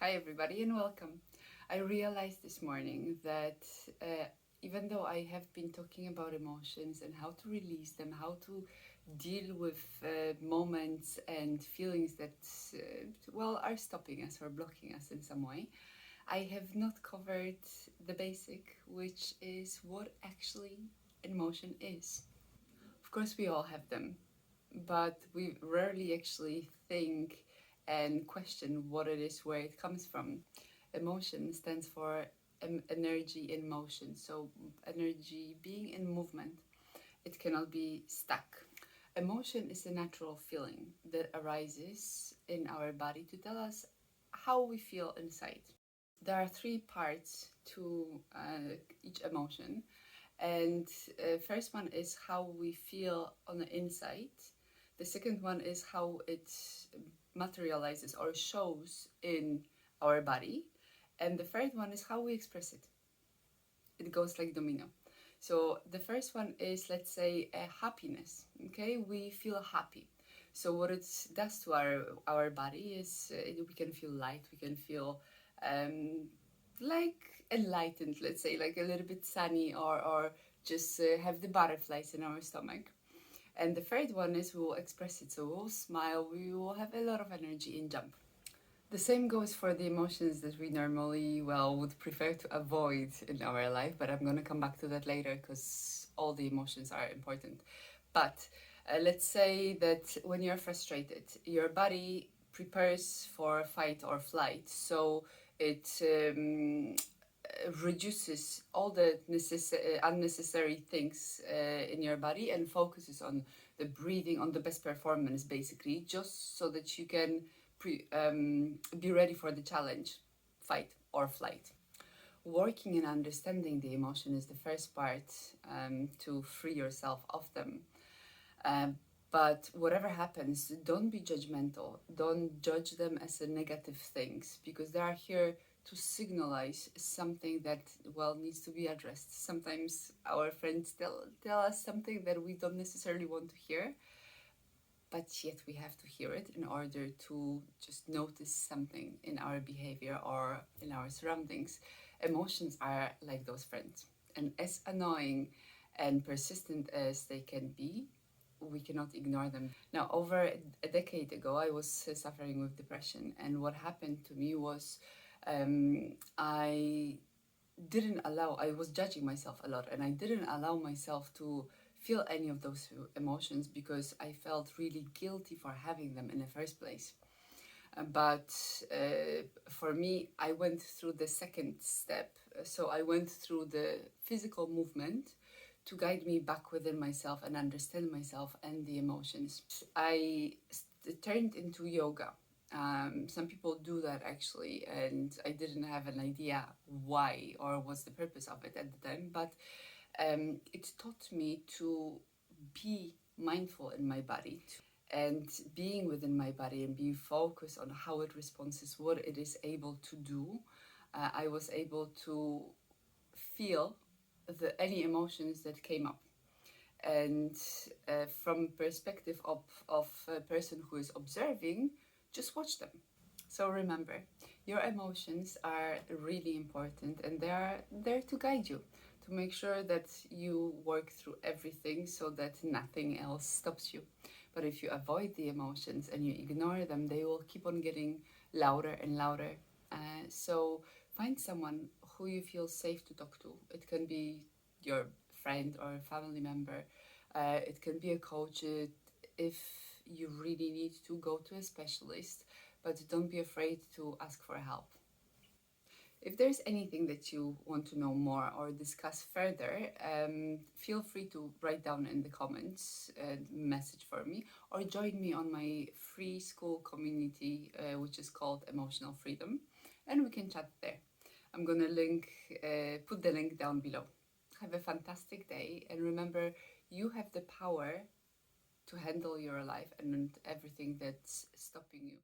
Hi everybody and welcome. I realized this morning that even though I have been talking about emotions and how to release them, how to deal with moments and feelings that are stopping us or blocking us in some way, I have not covered the basic, which is what actually an emotion is. Of course, we all have them, but we rarely actually think and question what it is, where it comes from. Emotion stands for energy in motion, so energy being in movement. It cannot be stuck. Emotion is a natural feeling that arises in our body to tell us how we feel inside. There are three parts to each emotion, and first one is how we feel on the inside. The second one is how it materializes or shows in our body. And the third one is how we express it. It goes like domino. So the first one is, let's say, a happiness. Okay, we feel happy. So what it does to our body is we can feel light, we can feel like enlightened, let's say, like a little bit sunny, or just have the butterflies in our stomach. And the third one is we will express it. So we'll smile, we will have a lot of energy and jump. The same goes for the emotions that we normally, would prefer to avoid in our life, but I'm going to come back to that later because all the emotions are important. But let's say that when you're frustrated, your body prepares for fight or flight, so it reduces all the unnecessary things in your body and focuses on the breathing, on the best performance, basically, just so that you can be ready for the challenge, fight or flight. Working and understanding the emotion is the first part to free yourself of them. But whatever happens, don't be judgmental. Don't judge them as a negative things, because they are here to signalize something that needs to be addressed. Sometimes our friends tell us something that we don't necessarily want to hear, but yet we have to hear it in order to just notice something in our behavior or in our surroundings. Emotions are like those friends, and as annoying and persistent as they can be, we cannot ignore them. Now, over a decade ago, I was suffering with depression, and what happened to me was I was judging myself a lot, and I didn't allow myself to feel any of those emotions because I felt really guilty for having them in the first place. But for me, I went through the second step. So I went through the physical movement to guide me back within myself and understand myself and the emotions. I turned into yoga. Some people do that actually, and I didn't have an idea why or what's the purpose of it at the time, but it taught me to be mindful in my body and being within my body and being focused on how it responds, what it is able to do. I was able to feel any emotions that came up, and from perspective of a person who is observing, just watch them. So remember, your emotions are really important, and they are there to guide you, to make sure that you work through everything so that nothing else stops you. But if you avoid the emotions and you ignore them, they will keep on getting louder and louder. So find someone who you feel safe to talk to. It can be your friend or a family member. It can be a coach. If you really need to go to a specialist, but don't be afraid to ask for help. If there's anything that you want to know more or discuss further, feel free to write down in the comments message for me, or join me on my free Skool community, which is called Emotional Freedom, and we can chat there. I'm gonna put the link down below. Have a fantastic day, and remember, you have the power to handle your life and everything that's stopping you.